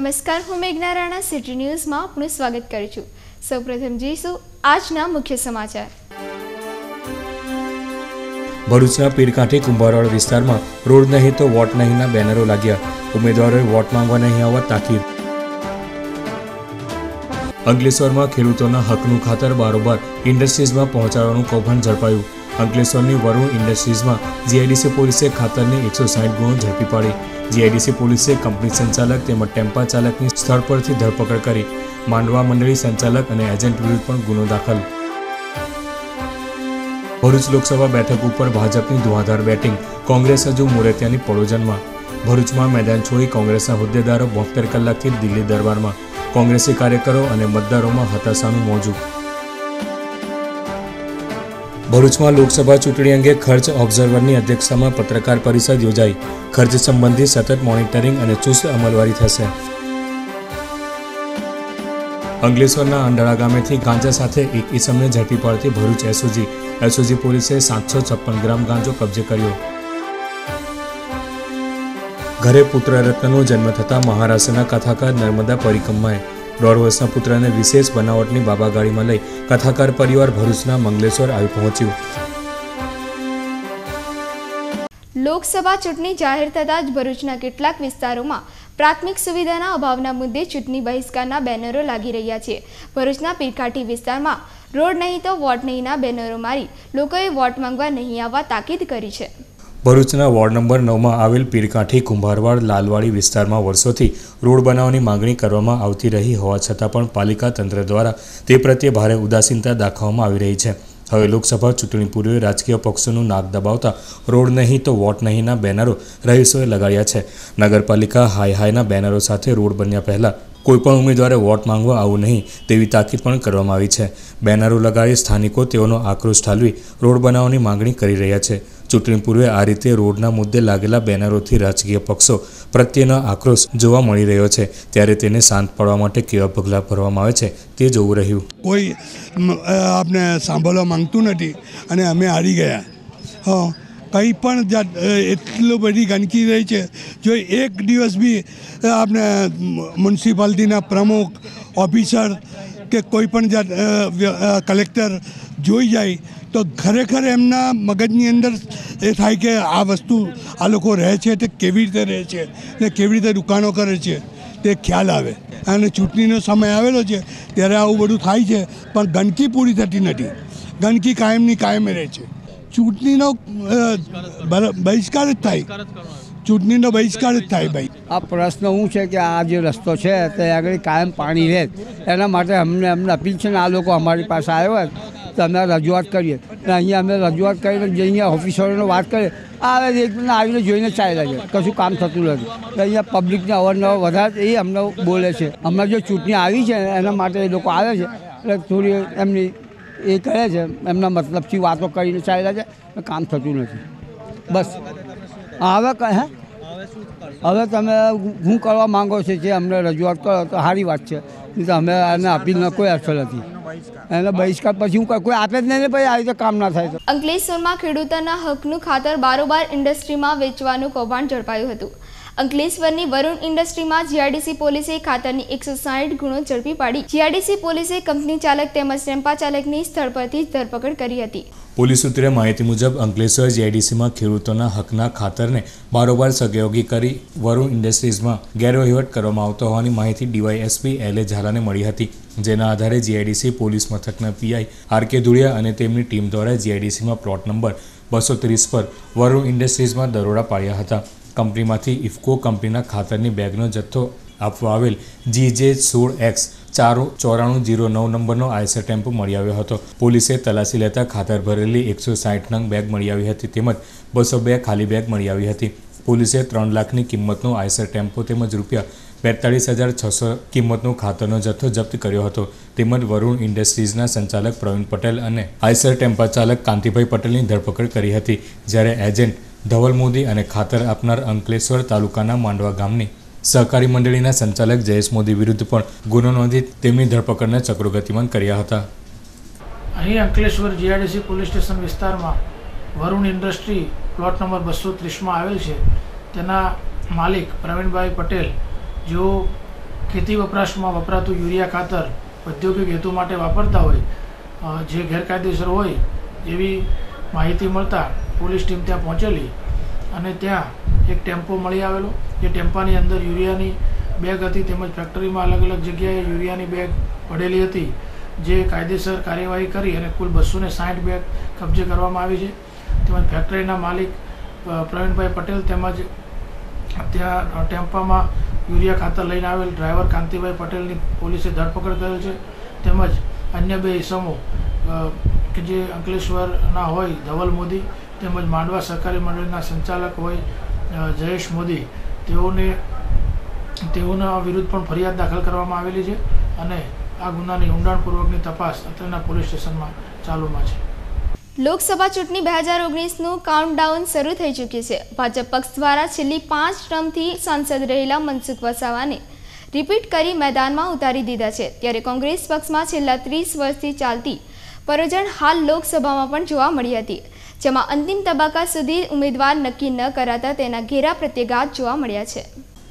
નમસ્કાર, હું મેઘના રાણા સિટી ન્યૂઝમાં આપનું સ્વાગત કરું છું। સૌપ્રથમ જોઈશું આજના મુખ્ય સમાચાર। ભરૂચના પીરકાંઠી કુંભારવાડ વિસ્તારમાં રોડ નહીં તો વોટ નહીંના બેનરો લાગ્યા। ઉમેદવારોએ વોટ માંગવા નહીં આવવા તાકીદ। અંકલેશ્વરમાં ખેડૂતોના હકનું ખાતર બારોબાર ઇન્ડસ્ટ્રીઝમાં પહોંચાડવાનું કૌભાંડ ઝડપાયું। અંકલેશ્વરની વરુણ ઇન્ડસ્ટ્રીઝમાં જીઆઈડીસી પોલીસે ખાતરની 160 ગુણો ઝડપી પાડી। જીઆઈડીસી પોલીસે કંપની સંચાલક તેમજ ટેમ્પા ચાલકની સ્થળ પરથી ધરપકડ કરી। માંડવા મંડળી સંચાલક અને એજન્ટ વિરુદ્ધ પણ ગુનો દાખલ। ભરૂચ લોકસભા બેઠક ઉપર ભાજપની ધુઆધાર બેટિંગ, કોંગ્રેસ હજુ મોરેતિયાની પડોજનમાં। ભરૂચમાં મેદાન છોડી કોંગ્રેસના હોદ્દેદારો 72 કલાકથી દિલ્હી દરબારમાં। કોંગ્રેસી કાર્યકરો અને મતદારોમાં હતાશાનું મોજું। ભરૂચમાં લોકસભા ચૂંટણી અંગે ખર્ચ ઓબ્ઝર્વરની અધ્યક્ષતામાં પત્રકાર પરિષદ યોજાઈ। ખર્ચ સંબંધી સતત મોનિટરિંગ અને ચુસ્ત અમલવારી થશે। અંકલેશ્વરના અંડાળા ગામેથી ગાંજા સાથે એક ઈસમને ઝડપી પાડતી ભરૂચ એસઓજી પોલીસે 756 ગ્રામ ગાંજો કબજે કર્યો। ઘરે પુત્ર રત્નનો જન્મ થતાં મહારાષ્ટ્રના કથાકાર નર્મદા પરિક્રમાએ 1.5 વર્ષના પુત્રને વિશેષ બનાવટની બાબા ગાડીમાં લઈ કથાકાર પરિવાર ભરૂચના મંગલેશ્વર આવી પહોંચ્યું। લોકસભા ચૂંટણી જાહેર થતાં જ ભરૂચના કેટલાક વિસ્તારોમાં પ્રાથમિક સુવિધાના અભાવના મુદ્દે ચૂંટણી બહિષ્કારના બેનરો લાગી રહ્યા છે। ભરૂચના પીરકાંઠી વિસ્તારમાં રોડ નહીં તો વોટ નહીંના બેનરો મારી લોકોએ વોટ માંગવા નહીં આવવા તાકીદ કરી છે। ભરૂચના વોર્ડ નંબર 9માં આવેલ પીરકાંઠી કુંભારવાડ લાલવાડી વિસ્તારમાં વર્ષોથી રોડ બનાવવાની માંગણી કરવામાં આવતી રહી હોવા છતાં પણ પાલિકા તંત્ર દ્વારા તે પ્રત્યે ભારે ઉદાસીનતા દાખવવામાં આવી રહી છે। હવે લોકસભા ચૂંટણી પૂર્વે રાજકીય પક્ષોનું નાક દબાવતા રોડ નહીં તો વોટ નહીંના બેનરો રહીશોએ લગાડ્યા છે। નગરપાલિકા હાયના બેનરો સાથે રોડ બન્યા પહેલા કોઈપણ ઉમેદવારે વોટ માંગવા આવવું નહીં તેવી તાકીદ પણ કરવામાં આવી છે। બેનરો લગાડી સ્થાનિકો તેઓનો આક્રોશ ઠાલવી રોડ બનાવવાની માંગણી કરી રહ્યા છે। ચૂંટણી પૂર્વે આ રીતે રોડના મુદ્દે લાગેલા બેનરોથી રાજકીય પક્ષો પ્રત્યેનો આક્રોશ જોવા મળી રહ્યો છે, ત્યારે તેને શાંત પાડવા માટે કેવા પગલાં ભરવામાં આવે છે તે જોવું રહ્યું। કોઈ આપણે સાંભળવા માંગતું નથી અને અમે હારી ગયા। કંઈ પણ એટલી બધી ગંદકી રહી છે। જો એક દિવસ બી આપણે મ્યુનિસિપાલિટીના પ્રમુખ ઓફિસર કે કોઈ પણ કલેક્ટર જોઈ જાય તો ખરેખર એમના મગજની અંદર એ થાય કે આ વસ્તુ આ લોકો રહે છે તે કેવી રીતે રહે છે ને કેવી રીતે દુકાનો કરે છે તે ખ્યાલ આવે। અને ચૂંટણીનો સમય આવેલો છે ત્યારે આવું બધું થાય છે, પણ ગંદકી પૂરી થતી નથી। ગંદકી કાયમની કાયમે રહે છે। ચૂંટણીનો બહિષ્કાર જ થાય, ચૂંટણીનો બહિષ્કાર જ થાય ભાઈ। આ પ્રશ્ન શું છે કે આ જે રસ્તો છે તે આગળ કાયમ પાણી રહે, એના માટે અમને અપીલ છે ને આ લોકો અમારી પાસે આવ્યો હોય તો અમે રજૂઆત કરીએ। અહીંયા અમે રજૂઆત કરીને જે અહીંયા ઓફિસરોને વાત કરીએ આવે એકને આવીને જોઈને ચાલ્યા જાય, કશું કામ થતું નથી। અહીંયા પબ્લિકને અવારનવાર વધારે એ અમને બોલે છે। હમણાં જે ચૂંટણી આવી છે એના માટે એ લોકો આવે છે એટલે થોડી એમની એ કરે છે, એમના મતલબથી વાતો કરીને ચાલ્યા જાય, કામ થતું નથી બસ। હવે તમે શું કરવા માંગો છો જે અમને રજૂઆત કરો તો સારી વાત છે, નહીં તો અમે એને અપીલનો કોઈ અસર નથી। એને બહિષ્કાર પછી હું કોઈ આપે જ નહીં ને પછી આવી રીતે કામ ના થાય। અંકલેશ્વરમાં ખેડૂતોના હકનું ખાતર બારોબાર ઇન્ડસ્ટ્રીમાં વેચવાનું કૌભાંડ ઝડપાયું હતું। અંકલેશ્વરની વરુણ ઇન્ડસ્ટ્રીમાં જીઆઈડીસી પોલીસે ખાતરની 160 ગુણો ઝડપી પાડી। જીઆઈડીસી પોલીસે કંપની ચાલક તેમજ ટેમ્પા ચાલકની સ્થળ પરથી ધરપકડ કરી હતી। પોલીસ સૂત્રે માહિતી મુજબ અંકલેશ્વર જીઆઈડીસીમાં ખેડૂતોના હકના ખાતરને બારોબાર સહયોગી કરી વરુણ ઇન્ડસ્ટ્રીઝમાં ગેરવહીવટ કરવામાં આવતો હોવાની માહિતી ડીવાયએસપી એલ.એ. ઝાલાને મળી હતી, જેના આધારે જીઆઈડીસી પોલીસ મથકના પીઆઈ આર.કે. ધુડિયા અને તેમની ટીમ દ્વારા જીઆઈડીસીમાં પ્લોટ નંબર 230 પર વરુણ ઇન્ડસ્ટ્રીઝમાં દરોડા પાડ્યા હતા। કંપનીમાંથી ઇફકો કંપનીના ખાતરની બેગનો જથ્થો આપવા આવેલ GJ16X 9409 નંબરનો આઈસર ટેમ્પો મળી આવ્યો હતો। પોલીસે તલાશી લેતા ખાતર ભરેલી 160 નંગ બેગ મળી આવી હતી તેમજ 202 ખાલી બેગ મળી આવી હતી। પોલીસે 3 લાખની કિંમતનો આઈસર ટેમ્પો તેમજ ₹42,600 કિંમતનો ખાતરનો જથ્થો જપ્ત કર્યો હતો તેમજ વરુણ ઇન્ડસ્ટ્રીઝના સંચાલક પ્રવીણ પટેલ અને આઈસર ટેમ્પા ચાલક કાંતિભાઈ પટેલની ધરપકડ કરી હતી, જ્યારે એજન્ટ ધવલ મોદી અને ખાતર આપનાર અંકલેશ્વર તાલુકાના માંડવા ગામની સહકારી મંડળીના સંચાલક જયેશ મોદી વિરુદ્ધ પણ ગુનો નોંધી તેમની ધરપકડને ચક્રો ગતિમાન કર્યા હતા। અહીં અંકલેશ્વર જીઆઈડીસી પોલીસ સ્ટેશન વિસ્તારમાં વરુણ ઇન્ડસ્ટ્રી પ્લોટ નંબર 230માં આવેલ છે। તેના માલિક પ્રવીણભાઈ પટેલ જેઓ ખેતી વપરાશમાં વપરાતું યુરિયા ખાતર ઔદ્યોગિક હેતુ માટે વાપરતા હોય જે ગેરકાયદેસર હોય એવી માહિતી મળતા પોલીસ ટીમ ત્યાં પહોંચેલી અને ત્યાં એક ટેમ્પો મળી આવેલો. જે ટેમ્પાની અંદર યુરિયાની બેગ હતી તેમજ ફેક્ટરીમાં અલગ અલગ જગ્યાએ યુરિયાની બેગ પડેલી હતી, જે કાયદેસર કાર્યવાહી કરી અને કુલ 260 બેગ કબજે કરવામાં આવી છે. તેમજ ફેક્ટરીના માલિક પ્રવીણભાઈ પટેલ તેમજ ત્યાં ટેમ્પામાં યુરિયા ખાતર લઈને આવેલ ડ્રાઈવર કાંતિભાઈ પટેલની પોલીસે ધરપકડ કરેલ છે. તેમજ અન્ય 2 ઇસમો કે જે અંકલેશ્વરના હોય ધવલ મોદી તેમજ માંડવા સહકારી મંડળના સંચાલક હોય જયેશ મોદી, તેઓના વિરુદ્ધ પણ ફરિયાદ દાખલ કરવામાં આવેલી છે અને આ ગુનાની ઊંડાણપૂર્વકની તપાસ અત્રેના પોલીસ સ્ટેશનમાં ચાલુમાં છે. લોકસભા ચૂંટણી 2019નું કાઉન્ટડાઉન શરૂ થઈ ચૂક્યું છે. ભાજપ પક્ષ દ્વારા છેલ્લી 5 ટર્મથી સાંસદ રહેલા મનસુખ વસાવાને રિપીટ કરી મેદાનમાં ઉતારી દીધા છે. ત્યારે કોંગ્રેસ પક્ષમાં છેલ્લા 30 વર્ષથી ચાલતી પરોજણ હાલ લોકસભામાં પણ જોવા મળી હતી, જેમાં અંતિમ તબક્કા સુધી ઉમેદવાર નક્કી ન કરાતા તેના ઘેરા પ્રત્યાઘાત જોવા મળ્યા છે.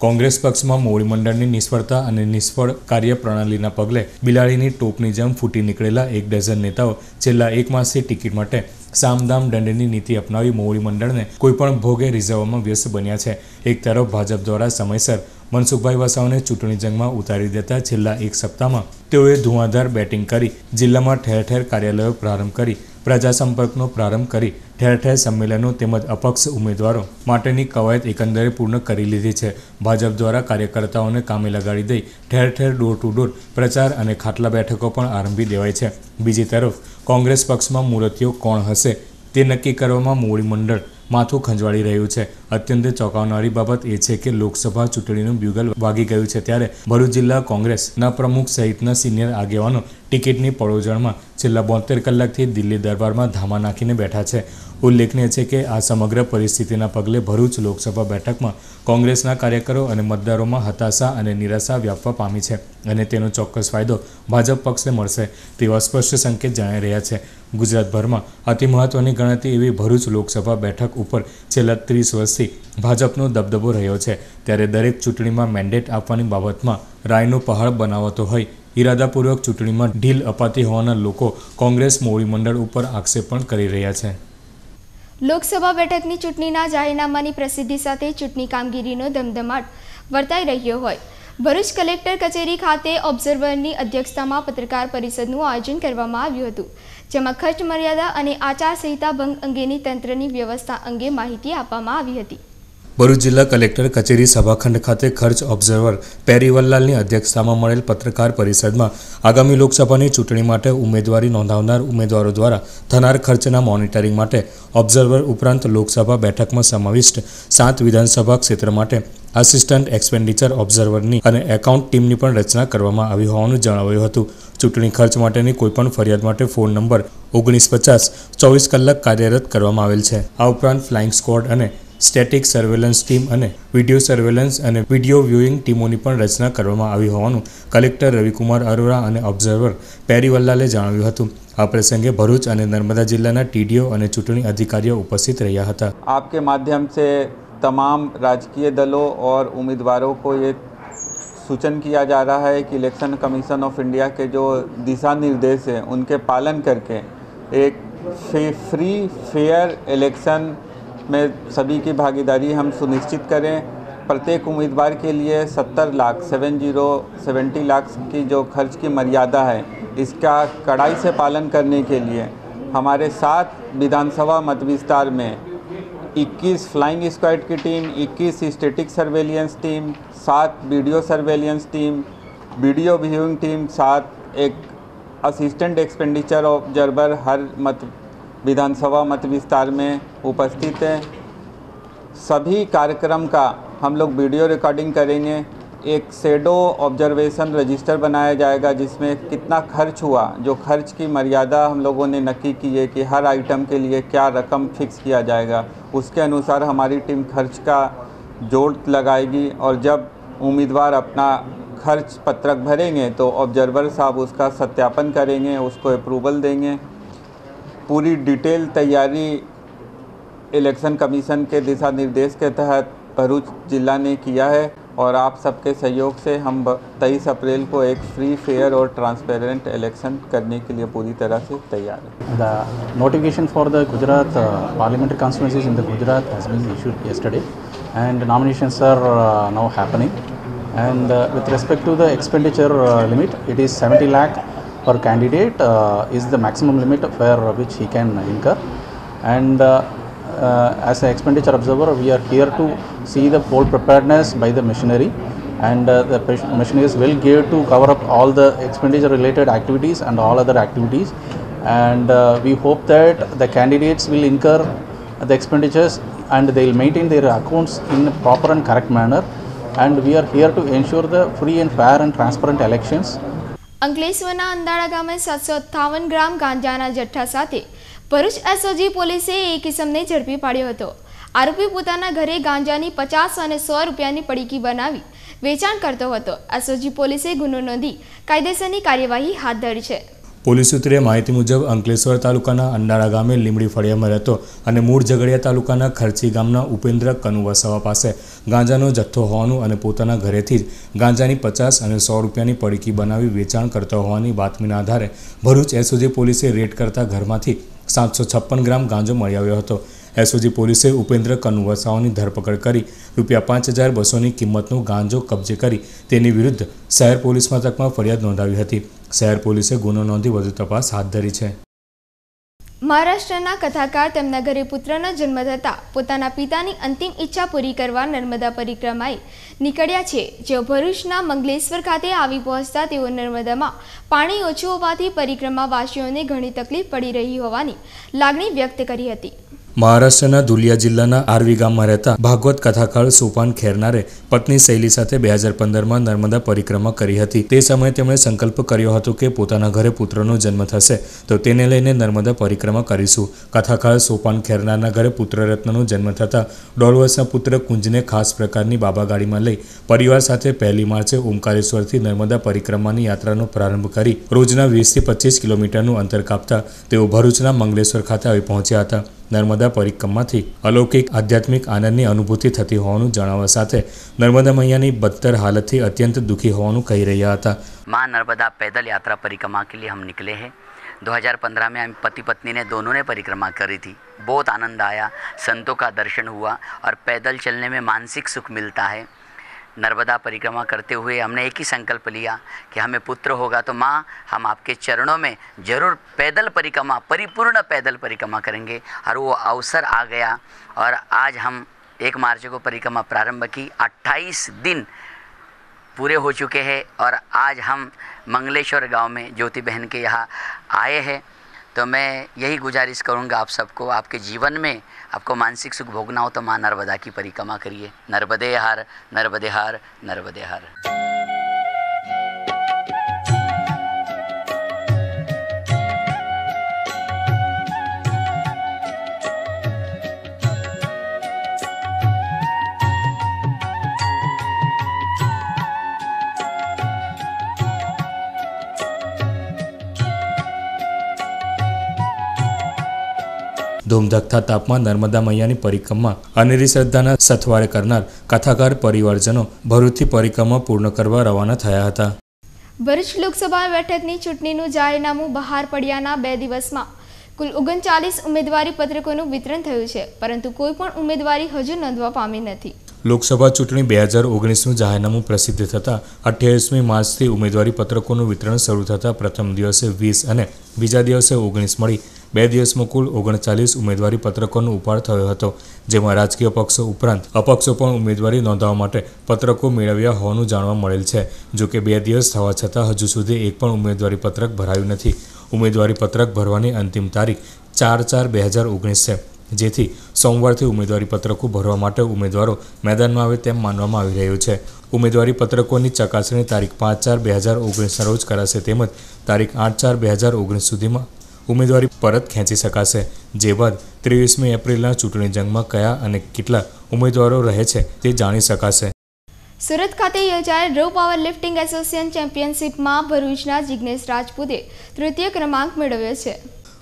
કોંગ્રેસ પક્ષમાં મોવડી મંડળની નિષ્ફળતા અને નિષ્ફળ કાર્યપ્રણાલીના પગલે બિલાડીની ટોપની જેમ ફૂટી નીકળેલા 1 ડઝન નેતાઓ છેલ્લા 1 માસથી ટિકિટ માટે સામદામ દંડની નીતિ અપનાવી મોવડી મંડળને કોઈપણ ભોગે રીઝવવામાં વ્યસ્ત બન્યા છે. એક તરફ ભાજપ દ્વારા સમયસર મનસુખભાઈ વસાવાને ચૂંટણી જંગમાં ઉતારી દેતા છેલ્લા 1 સપ્તાહમાં તેઓએ ધુઆંધાર બેટિંગ કરી જિલ્લામાં ઠેર ઠેર કાર્યાલયો પ્રારંભ કરી, પ્રજા સંપર્કનો પ્રારંભ કરી, ઠેર ઠેર સંમેલનો તેમજ અપક્ષ ઉમેદવારો માટેની કવાયત એકંદરે પૂર્ણ કરી લીધી છે. ભાજપ દ્વારા કાર્યકર્તાઓને કામે લગાડી દઈ ઠેર ઠેર ડોર ટુ ડોર પ્રચાર અને ખાટલા બેઠકો પણ આરંભી દેવાય છે. બીજી તરફ કોંગ્રેસ પક્ષમાં મૂર્તિઓ કોણ હશે તે નક્કી કરવામાં મોવડી મંડળ માથું ખંજવાળી રહ્યું છે. અત્યંત ચોંકાવનારી બાબત એ છે કે લોકસભા ચૂંટણીનું બ્યુગલ વાગી ગયું છે ત્યારે ભરૂચ જિલ્લા કોંગ્રેસના પ્રમુખ સહિતના સિનિયર આગેવાનો ટિકિટની પળોજણમાં છેલ્લા 72 કલાકથી દિલ્હી દરબારમાં ધામા નાખીને બેઠા છે. ઉલ્લેખનીય છે કે આ સમગ્ર પરિસ્થિતિના પગલે ભરૂચ લોકસભા બેઠકમાં કોંગ્રેસના કાર્યકરો અને મતદારોમાં હતાશા અને નિરાશા વ્યાપવા પામી છે અને તેનો ચોક્કસ ફાયદો ભાજપ પક્ષને મળશે તેવા સ્પષ્ટ સંકેત જણાઈ રહ્યા છે. ગુજરાતભરમાં અતિ મહત્વની ગણાતી એવી ભરૂચ લોકસભા બેઠક ઉપર છેલ્લા 30 વર્ષથી ભાજપનો દબદબો રહ્યો છે. ત્યારે દરેક ચૂંટણીમાં મેન્ડેટ આપવાની બાબતમાં રાયનો પહાડ બનાવતો હોય ઇરાદાપૂર્વક ચૂંટણીમાં ઢીલ અપાતી હોવાના લોકો કોંગ્રેસ મોવડી મંડળ ઉપર આક્ષેપ પણ કરી રહ્યા છે. લોકસભા બેઠકની ચૂંટણીના જાહેરનામાની પ્રસિદ્ધિ સાથે ચૂંટણી કામગીરીનો ધમધમાટ વર્તાઈ રહ્યો હોય ભરૂચ કલેક્ટર કચેરી ખાતે ઓબ્ઝર્વરની અધ્યક્ષતામાં પત્રકાર પરિષદનું આયોજન કરવામાં આવ્યું હતું, જેમાં ખર્ચ મર્યાદા અને આચારસંહિતા ભંગ અંગેની તંત્રની વ્યવસ્થા અંગે માહિતી આપવામાં આવી હતી. ભરૂચ જિલ્લા કલેક્ટર કચેરી સભાખંડ ખાતે ખર્ચ ઓબ્ઝર્વર પેરીવલ્લાલની અધ્યક્ષતામાં મળેલ પત્રકાર પરિષદમાં આગામી લોકસભાની ચૂંટણી માટે ઉમેદવારી નોંધાવનાર ઉમેદવારો દ્વારા થનાર ખર્ચના મોનિટરિંગ માટે ઓબ્ઝર્વર ઉપરાંત લોકસભા બેઠકમાં સમાવિષ્ટ 7 વિધાનસભા ક્ષેત્ર માટે આસિસ્ટન્ટ એક્સપેન્ડિચર ઓબ્ઝર્વરની અને એકાઉન્ટ ટીમની પણ રચના કરવામાં આવી હોવાનું જણાવાયું હતું. ચૂંટણી ખર્ચ માટેની કોઈપણ ફરિયાદ માટે ફોન નંબર 1950 24 કલાક કાર્યરત કરવામાં આવેલ છે. આ ઉપરાંત ફ્લાઇંગ સ્ક્વોડ અને સ્ટેટિક સર્વેલન્સ ટીમ અને વિડીયો સર્વેલન્સ અને વિડીયો વ્યુઇંગ ટીમોની પણ રચના કરવામાં આવી હોવાનું કલેક્ટર રવિકુમાર અરોરા અને ઓબ્ઝર્વર પેરીવલ્લાલે જણાવ્યું હતું. આ પ્રસંગે ભરૂચ અને નર્મદા જિલ્લાના ટીડીઓ અને ચૂંટણી અધિકારીઓ ઉપસ્થિત રહ્યા હતા. आपके माध्यम से तमाम राजकीय दलों और उम्मीदवारों को ये सूचन किया जा रहा है कि इलेक्शन कमीशन ऑफ इंडिया के जो दिशा निर्देश हैं उनके पालन करके एक फ्री फेयर इलेक्शन में सभी की भागीदारी हम सुनिश्चित करें. प्रत्येक उम्मीदवार के लिए 70 लाख की जो खर्च की मर्यादा है इसका कड़ाई से पालन करने के लिए हमारे 7 विधानसभा मत विस्तार में 21 फ्लाइंग स्क्वाड की team, 21 static surveillance team, 7 video surveillance team, video viewing team, 7 एक असिस्टेंट एक्सपेंडिचर ऑब्जर्वर हर विधानसभा मत विस्तार में उपस्थित है. सभी कार्यक्रम का हम लोग वीडियो रिकॉर्डिंग करेंगे. एक शैडो ऑब्जर्वेशन रजिस्टर बनाया जाएगा जिसमें कितना खर्च हुआ, जो खर्च की मर्यादा हम लोगों ने नक्की की है कि हर आइटम के लिए क्या रकम फिक्स किया जाएगा, उसके अनुसार हमारी टीम खर्च का जोड़ लगाएगी. और जब उम्मीदवार अपना खर्च पत्रक भरेंगे तो ऑब्जर्वर साहब उसका सत्यापन करेंगे, उसको अप्रूवल देंगे. पूरी डिटेल तैयारी इलेक्शन कमीशन के दिशा निर्देश के तहत भरूच जिला ने किया है और आप सबके सहयोग से हम 23 अप्रैल को एक फ्री, फेयर और ट्रांसपेरेंट इलेक्शन करने के लिए पूरी तरह से तैयार हैं। The notification for the Gujarat parliamentary constituencies in the Gujarat has been issued yesterday, and nominations are now happening. And with respect to the expenditure limit, it is 70 lakh per candidate is the maximum limit for which he can incur. And as an expenditure observer, we are here to see the poll preparedness by the machinery, and the machinery is well geared to cover up all the expenditure related activities and all other activities. And we hope that the candidates will incur the expenditures and they will maintain their accounts in a proper and correct manner. And we are here to ensure the free and fair and transparent elections. અંકલેશ્વરના અંદાળા ગામે 758 ગ્રામ ગાંજાના જથ્થા સાથે Bharuch SOG પોલીસે એક ઇસમને ઝડપી પાડ્યો હતો. આરોપી પોતાના ઘરે ગાંજાની 50 અને 100 રૂપિયાની પડીકી બનાવી વેચાણ કરતો હતો. એસઓજી પોલીસે ગુનો નોંધી કાયદેસરની કાર્યવાહી હાથ ધરી છે. પોલીસ સૂત્રે માહિતી મુજબ અંકલેશ્વર તાલુકાના અંડાળા ગામે લીમડી ફળિયામાં રહેતો અને મૂળ ઝઘડિયા તાલુકાના ખર્ચી ગામના ઉપેન્દ્ર કનુ વસાવા પાસે ગાંજાનો જથ્થો હોવાનું અને પોતાના ઘરેથી જ ગાંજાની 50 અને 100 રૂપિયાની પડીકી બનાવી વેચાણ કરતો હોવાની બાતમીના આધારે ભરૂચ એસઓજી પોલીસે રેડ કરતા ઘરમાંથી 756 ગ્રામ ગાંજો મળી આવ્યો હતો. એસઓજી પોલીસે ઉપેન્દ્ર કનુ વસાવાની ધરપકડ કરી ₹5200ની કિંમતનો ગાંજો કબજે કરી તેની વિરુદ્ધ શહેર પોલીસ મથકમાં ફરિયાદ નોંધાવી હતી. શહેર પોલીસે ગુનો નોંધી વધુ તપાસ હાથ ધરી છે. મહારાષ્ટ્રના કથાકાર તેમના ઘરે પુત્રનો જન્મ થતાં પોતાના પિતાની અંતિમ ઈચ્છા પૂરી કરવા નર્મદા પરિક્રમાએ નીકળ્યા છે. જેઓ ભરૂચના મંગલેશ્વર ખાતે આવી પહોંચતા તેઓ નર્મદામાં પાણી ઓછું હોવાથી પરિક્રમાવાસીઓને ઘણી તકલીફ પડી રહી હોવાની લાગણી વ્યક્ત કરી હતી. મહારાષ્ટ્રના ધુલિયા જિલ્લાના આરવી ગામમાં રહેતા ભાગવત કથાકાર સોપાન ખેરનારે પત્ની શૈલી સાથે 2015માં નર્મદા પરિક્રમા કરી હતી. તે સમયે તેમણે સંકલ્પ કર્યો હતો કે પોતાના ઘરે પુત્રનો જન્મ થશે તો તેને લઈને નર્મદા પરિક્રમા કરીશું. કથાકાર સોપાન ખેરનારના ઘરે પુત્રરત્નનો જન્મ થતાં 1.5 વર્ષના પુત્ર કુંજને ખાસ પ્રકારની બાબા ગાડીમાં લઈ પરિવાર સાથે 1 માર્ચે ઓમકારેશ્વરથી નર્મદા પરિક્રમાની યાત્રાનો પ્રારંભ કરી રોજના 20 થી 25 કિલોમીટરનું અંતર કાપતા તેઓ ભરૂચના મંગલેશ્વર ખાતે આવી પહોંચ્યા હતા. નર્મદા પરિક્રમાથી અલૌકિક આધ્યાત્મિક આનંદની અનુભૂતિ થતી હોવાનું જણાવવા સાથે નર્મદા મૈયાની બદતર હાલતથી અત્યંત દુઃખી હોવાનું કહી રહ્યા હતા. माँ नर्मदा पैदल यात्रा परिक्रमा के लिए हम निकले हैं. 2015 में हम पति पत्नी ने दोनों ने परिक्रमा करी थी. बहुत आनंद आया, संतों का दर्शन हुआ और पैदल चलने में मानसिक सुख मिलता है. नर्मदा परिक्रमा करते हुए हमने एक ही संकल्प लिया कि हमें पुत्र होगा तो माँ हम आपके चरणों में जरूर पैदल परिक्रमा, परिपूर्ण पैदल परिक्रमा करेंगे. और वो अवसर आ गया और आज हम 1 मार्च को परिक्रमा प्रारंभ की. 28 दिन पूरे हो चुके हैं और आज हम मंगलेश्वर गांव में ज्योति बहन के यहाँ आए हैं. तो मैं यही गुजारिश करूँगा आप सबको, आपके जीवन में आपको मानसिक सुख भोगना हो तो माँ नर्मदा की परिक्रमा करिए. नर्मदे हार, नर्मदे हार, नर्मदे हार. ધૂમધકતા તાપમાં નર્મદા મૈયાની પરિક્રમા અનેરી શ્રદ્ધાના સથવારે કરનાર કથાકાર પરિવારજનો ભરૂચથી પરિક્રમા પૂર્ણ કરવા રવાના થયા હતા. ભરૂચ લોકસભા બેઠકની ચૂંટણીનું જાહેરનામું બહાર પડ્યાના 2 દિવસમાં કુલ 39 ઉમેદવારી પત્રકોનું વિતરણ થયું છે, પરંતુ કોઈ પણ ઉમેદવારી હજુ નોંધવા પામી નથી. લોકસભા ચૂંટણી 2019નું જાહેરનામું પ્રસિદ્ધ થતાં 28મી માર્ચથી ઉમેદવારી પત્રકોનું વિતરણ શરૂ થતાં પ્રથમ દિવસે 20 અને બીજા દિવસે 19 મળી 2 દિવસમાં કુલ 39 ઉમેદવારી પત્રકોનો ઉપાડ થયો હતો. જેમાં રાજકીય પક્ષો ઉપરાંત અપક્ષો પણ ઉમેદવારી નોંધાવવા માટે પત્રકો મેળવ્યા હોવાનું જાણવા મળેલ છે. જોકે 2 દિવસ થવા છતાં હજુ સુધી એક પણ ઉમેદવારી પત્રક ભરાયું નથી. ઉમેદવારી પત્રક ભરવાની અંતિમ તારીખ 4/4/2019 છે, જેથી સોમવારથી ઉમેદવારી પત્રકો ભરવા માટે ઉમેદવારો મેદાનમાં આવે તેમ માનવામાં આવી રહ્યું છે. ઉમેદવારી પત્રકોની ચકાસણી તારીખ 5/4/2019 રોજ કરાશે, તેમજ તારીખ 8/4/2019 સુધીમાં ઉમેદવારી પરત ખેંચી શકાશે. જે બાદ 23મી એપ્રિલના ચૂંટણી જંગમાં કયા અને કેટલા ઉમેદવારો રહે છે તે જાણી શકાશે. સુરત ખાતે યોજાયેલ રો પાવર લિફ્ટિંગ એસોસિએશન ચેમ્પિયનશિપમાં ભરૂચના જિગ્નેશ રાજપૂતે 3ય ક્રમાંક મેળવ્યો છે.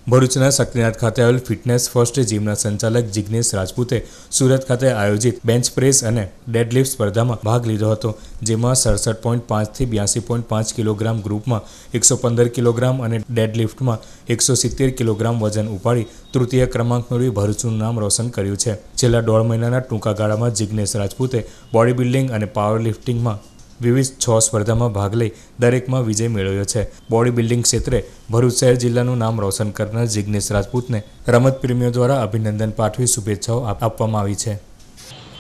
ભરૂચના શક્તિનાથ ખાતે આવેલ ફિટનેસ ફર્સ્ટ જીમના સંચાલક જિગ્નેશ રાજપૂતે સુરત ખાતે આયોજિત બેન્ચ પ્રેસ અને ડેડલિફ્ટ સ્પર્ધામાં ભાગ લીધો હતો, જેમાં 67.5 થી 82.5 કિલોગ્રામ ગ્રુપમાં 115 કિલોગ્રામ અને ડેડલિફ્ટમાં 170 કિલોગ્રામ વજન ઉપાડી તૃતીય ક્રમાંક મેળવી ભરૂચનું નામ રોશન કર્યું છે. છેલ્લા 1.5 મહિનાના ટૂંકા ગાળામાં જિગ્નેશ રાજપૂતે બોડી બિલ્ડિંગ અને પાવર લિફ્ટિંગમાં વિવિધ 6 સ્પર્ધામાં ભાગ લઈ દરેકમાં વિજય મેળવ્યો છે. બોડી બિલ્ડિંગ ક્ષેત્રે ભરૂચ શહેર જિલ્લાનું નામ રોશન કરનાર જિગ્નેશ રાજપૂતને રમત પ્રેમીઓ દ્વારા અભિનંદન પાઠવી શુભેચ્છાઓ આપવામાં આવી છે.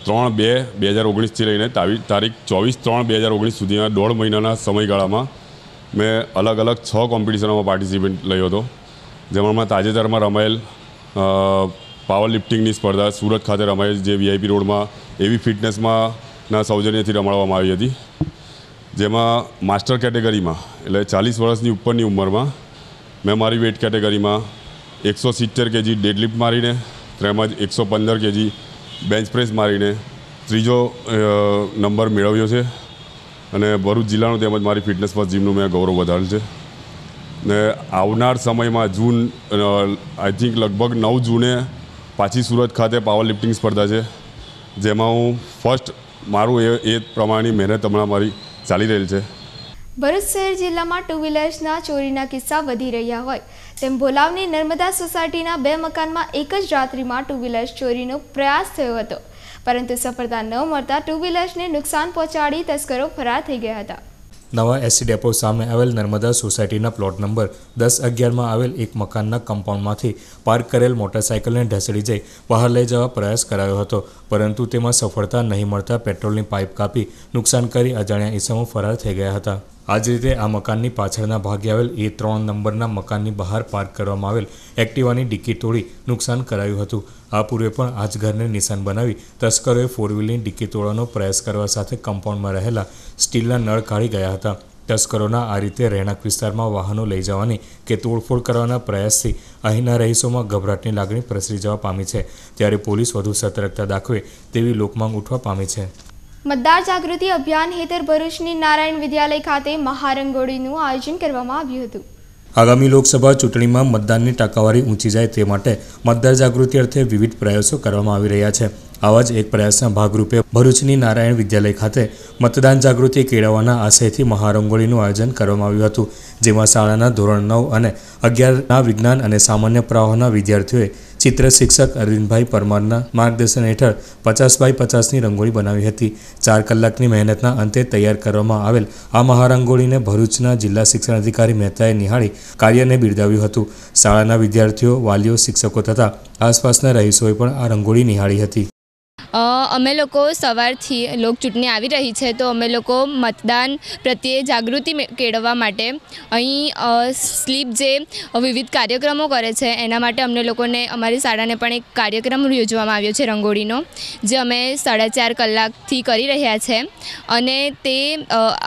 3/2/2019થી લઈને તારીખ 24/3/2019 સુધીના 1.5 મહિનાના સમયગાળામાં મેં અલગ અલગ 6 કોમ્પિટિશનોમાં પાર્ટિસિપેટ લયો હતો, જેમાં તાજેતરમાં રમાયેલ પાવર લિફ્ટિંગની સ્પર્ધા સુરત ખાતે રમાયેલ, જે VIP રોડમાં એવી ફિટનેસમાં ના સૌજન્યથી રમાડવામાં આવી હતી, જેમાં માસ્ટર કેટેગરીમાં એટલે 40 વર્ષની ઉપરની ઉંમરમાં મેં મારી વેઇટ કેટેગરીમાં 170 kg ડેડલિફ્ટ મારીને, તેમજ 115 kg બેન્ચ પ્રેસ મારીને ત્રીજો નંબર મેળવ્યો છે અને ભરૂચ જિલ્લાનું તેમજ મારી ફિટનેસ ફર્સ્ટ જીમનું મેં ગૌરવ વધારેલ છે. ને આવનાર સમયમાં જૂન આઈ થિંક લગભગ 9 જૂને પાછી સુરત ખાતે પાવર લિફ્ટિંગ સ્પર્ધા છે, જેમાં હું ફર્સ્ટ મારું એ પ્રમાણેની મહેનત હમણાં મારી ચાલી રહેલ છે. ભરૂચ શહેર જિલ્લામાં 2 વ્હીલર્સના ચોરીના કિસ્સા વધી રહ્યા હોય તેમ ભોલાવની નર્મદા સોસાયટીના 2 મકાનમાં એક જ રાત્રિમાં 2 વ્હીલર્સ ચોરીનો પ્રયાસ થયો હતો, પરંતુ સફળતા ન મળતા 2 વ્હીલર્સને નુકસાન પહોંચાડી તસ્કરો ફરાર થઈ ગયા હતા. નવા એસટી ડેપો સામે આવેલ નર્મદા સોસાયટીના પ્લોટ નંબર 10-11માં આવેલ એક મકાનના કમ્પાઉન્ડમાંથી પાર્ક કરેલ મોટરસાઇકલને ઢસડી જઈ બહાર લઈ જવા પ્રયાસ કરાયો હતો, પરંતુ તેમાં સફળતા નહીં મળતા પેટ્રોલની પાઇપ કાપી નુકસાન કરી અજાણ્યા ઈસમો ફરાર થઈ ગયા હતા. આ જ રીતે આ મકાનની પાછળના ભાગે આવેલ A3 નંબરના મકાનની બહાર પાર્ક કરવામાં આવેલ એક્ટિવાની ડિક્કી તોડી નુકસાન કરાયું હતું. આ પૂર્વે પણ આ જ ઘરને નિશાન બનાવી તસ્કરોએ 4 વ્હીલની ડિક્કી તોડવાનો પ્રયાસ કરવા સાથે કમ્પાઉન્ડમાં રહેલા સ્ટીલના નળ કાઢી ગયા હતા. તસ્કરોના આ રીતે રહેણાંક વિસ્તારમાં વાહનો લઈ જવાની કે તોડફોડ કરવાના પ્રયાસથી અહીંના રહીશોમાં ગભરાટની લાગણી પ્રસરી જવા પામી છે, ત્યારે પોલીસ વધુ સતર્કતા દાખવે તેવી લોકમાંગ ઉઠવા પામી છે. મતદાર જાગૃતિ અભિયાન હેઠળ ભરૂચની નારાયણ વિદ્યાલય ખાતે મહારંગોળીનું આયોજન કરવામાં આવ્યું હતું. આગામી લોકસભા ચૂંટણીમાં મતદાનની ટકાવારી ઊંચી જાય તે માટે મતદાર જાગૃતિ અર્થે વિવિધ પ્રયાસો કરવામાં આવી રહ્યા છે. આવા જ એક પ્રયાસના ભાગરૂપે ભરૂચની નારાયણ વિદ્યાલય ખાતે મતદાન જાગૃતિ કેળવવાના આશયથી મહારંગોળીનું આયોજન કરવામાં આવ્યું હતું, જેમાં શાળાના ધોરણ 9 અને 11ના વિજ્ઞાન અને સામાન્ય પ્રવાહના વિદ્યાર્થીઓએ ચિત્ર શિક્ષક અરવિંદભાઈ પરમારના માર્ગદર્શન હેઠળ 50x50ની રંગોળી બનાવી હતી. 4 કલાકની મહેનતના અંતે તૈયાર કરવામાં આવેલ આ મહારંગોળીને ભરૂચના જિલ્લા શિક્ષણ અધિકારી મહેતાએ નિહાળી કાર્યને બિરદાવ્યું હતું. શાળાના વિદ્યાર્થીઓ, વાલીઓ, શિક્ષકો તથા આસપાસના રહીશોએ પણ આ રંગોળી નિહાળી હતી. અમે લોકો સવારથી લોક ચૂંટણી આવી રહી છે, તો અમે લોકો મતદાન પ્રત્યે જાગૃતિ કેળવવા માટે અહીં સ્લીપ જે વિવિધ કાર્યક્રમો કરે છે એના માટે અમને લોકોને અમારી શાળાને પણ એક કાર્યક્રમ યોજવામાં આવ્યો છે રંગોળીનો, જે અમે 4.5 કલાકથી કરી રહ્યા છે અને તે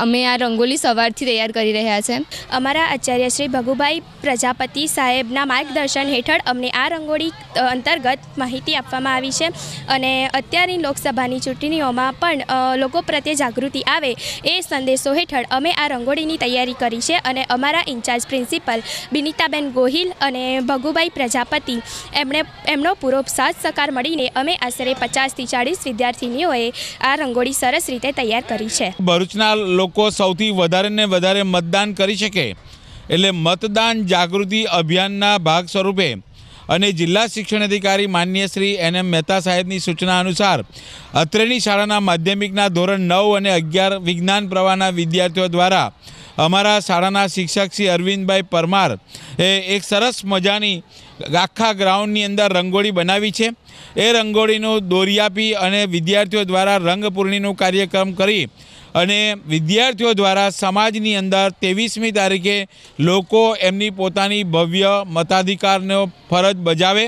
અમે આ રંગોળી સવારથી તૈયાર કરી રહ્યા છે. અમારા આચાર્ય શ્રી ભગુભાઈ પ્રજાપતિ સાહેબના માર્ગદર્શન હેઠળ અમને આ રંગોળી અંતર્ગત માહિતી આપવામાં આવી છે અને અત્યારની લોકસભાની ચૂંટણીઓમાં પણ લોકો પ્રત્યે જાગૃતિ આવે એ સંદેશો હેઠળ અમે આ રંગોળીની તૈયારી કરી છે અને અમારા ઇન્ચાર્જ પ્રિન્સિપલ બિનિતાબેન ગોહિલ અને ભગુભાઈ પ્રજાપતિ એમનો પૂરો સાથ સહકાર મળીને અમે આશરે 50થી 40 વિદ્યાર્થીનીઓએ આ રંગોળી સરસ રીતે તૈયાર કરી છે. ભરૂચના લોકો સૌથી વધારે ને વધારે મતદાન કરી શકે એટલે મતદાન જાગૃતિ અભિયાનના ભાગ સ્વરૂપે અને જિલ્લા શિક્ષણ અધિકારી માનનીય શ્રી NM મહેતા સાહેબની સૂચના અનુસાર અત્રેની શાળાના માધ્યમિકના ધોરણ 9 અને 11 વિજ્ઞાન પ્રવાહના વિદ્યાર્થીઓ દ્વારા અમારા શાળાના શિક્ષક શ્રી અરવિંદભાઈ પરમાર એક સરસ મજાની આખા ગ્રાઉન્ડની અંદર રંગોળી બનાવી છે. એ રંગોળીનું દોરી આપી અને વિદ્યાર્થીઓ દ્વારા રંગપૂર્ણિનું કાર્યક્રમ કરી અને વિદ્યાર્થીઓ દ્વારા સમાજની અંદર 23મી તારીખે લોકો એમની પોતાની ભવ્ય મતાધિકારનો ફરજ બજાવે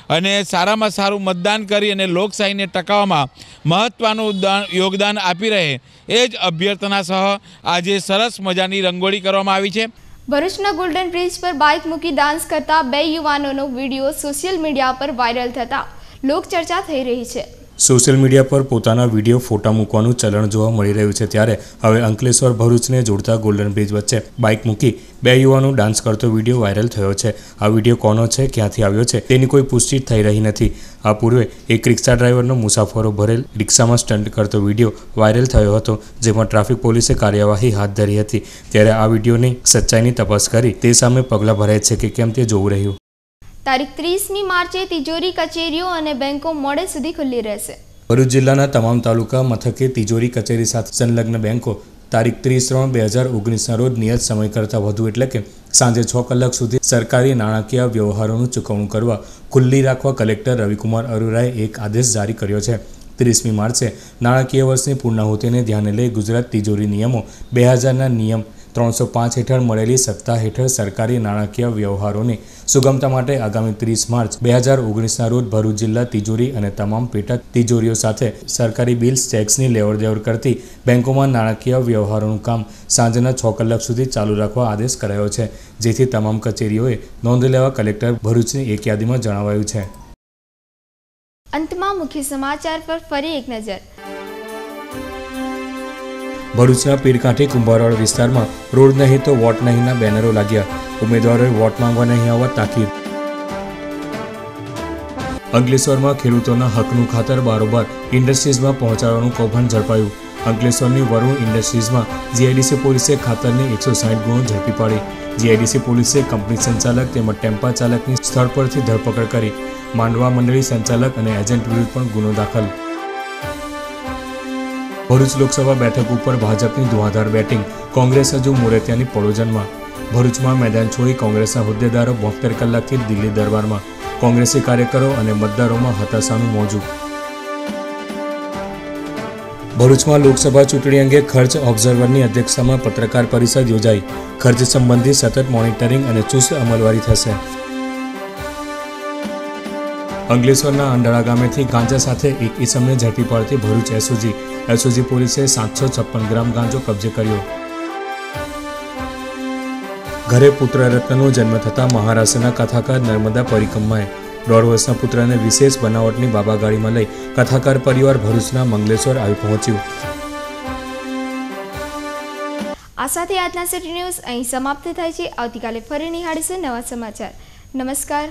અને સારામાં સારું મતદાન કરી અને લોકશાહીને ટકાવવામાં મહત્ત્વનું યોગદાન આપી રહે એ જ અભ્યર્થના સહ આજે સરસ મજાની રંગોળી કરવામાં આવી છે. ભરૂચના ગોલ્ડન બ્રિજ પર બાઇક મૂકી ડાન્સ કરતા 2 યુવાનોનો વિડીયો સોશિયલ મીડિયા પર વાયરલ થતા લોકચર્ચા થઈ રહી છે. સોશિયલ મીડિયા પર પોતાના વિડીયો ફોટા મૂકવાનું ચલણ જોવા મળી રહ્યું છે, ત્યારે હવે અંકલેશ્વર ભરૂચને જોડતા ગોલ્ડન બ્રિજ વચ્ચે બાઇક મૂકી બે યુવાનો ડાન્સ કરતો વિડીયો વાયરલ થયો છે. આ વિડીયો કોનો છે, ક્યાંથી આવ્યો છે તેની કોઈ પુષ્ટિ થઈ રહી નથી. આ પૂર્વે એક રિક્ષા ડ્રાઈવરનો મુસાફરો ભરેલ રિક્ષામાં સ્ટન્ટ કરતો વિડીયો વાયરલ થયો હતો, જેમાં ટ્રાફિક પોલીસે કાર્યવાહી હાથ ધરી હતી. ત્યારે આ વિડીયોની સચ્ચાઈની તપાસ કરી તે સામે પગલાં ભરાય છે કે કેમ તે જોવું રહ્યું. તારીખ 30મી માર્ચે તિજોરી કચેરીઓ અને બેંકો મોડે સુધી ખુલ્લી રહેશે. ભરૂચ જિલ્લાના તમામ તાલુકા મથકે તિજોરી કચેરી સાથે સંલગ્ન બેંકો તારીખ 30/3/2019ના રોજ નિયત સમય કરતાં વધુ એટલે કે સાંજે 6 કલાક સુધી સરકારી નાણાકીય વ્યવહારોનું ચૂકવણું કરવા ખુલ્લી રાખવા કલેક્ટર રવિકુમાર અરોરાએ એક આદેશ જારી કર્યો છે. 30મી માર્ચે નાણાકીય વર્ષની પૂર્ણાહુતિને ધ્યાને લઈ ગુજરાત તિજોરી નિયમો 2000ના નિયમ 305 હેઠળ મળેલી સત્તા હેઠળ સરકારી નાણાકીય વ્યવહારોની સુગમતા માટે આગામી 30 માર્ચ 2019ના રોજ ભરૂચ જિલ્લા તિજોરી અને તમામ પેટા તિજોરીઓ સાથે સરકારી બિલ્સ ટેક્સની લેવડદેવડ કરતી બેંકોમાં નાણાકીય વ્યવહારોનું કામ સાંજના 6 કલાક સુધી ચાલુ રાખવા આદેશ કરાયો છે, જેથી તમામ કચેરીઓએ નોંધ લેવા કલેક્ટર ભરૂચની એક યાદીમાં જણાવાયું છે. અંતમાં મુખ્ય સમાચાર પર ફરી એક નજર. ભરૂચના પીરકાંઠી કુંભારવાડ વિસ્તારમાં રોડ નહીં તો વોટ નહીંના બેનરો લાગ્યા. ઉમેદવારોએ વોટ માંગવા નહીં આવવા તાકીદ. અંકલેશ્વરમાં ખેડૂતોના હકનું ખાતર બારોબાર ઇન્ડસ્ટ્રીઝમાં પહોંચાડવાનું કૌભાંડ ઝડપાયું. અંકલેશ્વરની વરુણ ઇન્ડસ્ટ્રીઝમાં જીઆઈડીસી પોલીસે ખાતરની 160 ગુણો ઝડપી પાડી. જીઆઈડીસી પોલીસે કંપની સંચાલક તેમજ ટેમ્પા ચાલકની સ્થળ પરથી ધરપકડ કરી. માંડવા મંડળી સંચાલક અને એજન્ટ વિરુદ્ધ પણ ગુનો દાખલ. ભરૂચ લોકસભા બેઠક ઉપર ભાજપની ધુઆધાર બેટિંગ, કોંગ્રેસ હજુ મોરેતિયાની પડોજનમાં. ભરૂચમાં મેદાન છોડી કોંગ્રેસના હોદ્દેદારો 72 કલાકથી દિલ્હી દરબારમાં. કોંગ્રેસી કાર્યકરો અને મતદારોમાં હતાશાનું મોજું. ભરૂચમાં લોકસભા ચૂંટણી અંગે ખર્ચ ઓબ્ઝર્વરની અધ્યક્ષતામાં પત્રકાર પરિષદ યોજાઈ. ખર્ચ સંબંધી સતત મોનિટરિંગ અને ચુસ્ત અમલવારી થશે. અંકલેશ્વરના અંડાળા ગામેથી ગાંજા સાથે એક ઈસમને ઝડપી પાડતી ભરૂચ એસઓજી પોલીસે 756 ગ્રામ ગાંજો કબજે કર્યો. ઘરે પુત્રરત્નનો જન્મ થતાં મહારાષ્ટ્રના કથાકાર નર્મદા પરિક્રમાએ 1.5 વર્ષના પુત્રને વિશેષ બનાવટની બાબા ગાડીમાં લઈ કથાકાર પરિવાર ભરૂચના મંગલેશ્વર આવી પહોંચ્યું. આ સાથે આજના સિટી ન્યૂઝ અહીં સમાપ્ત થાય છે. આવતીકાલે ફરી નિહાળીશું નવા સમાચાર. નમસ્કાર.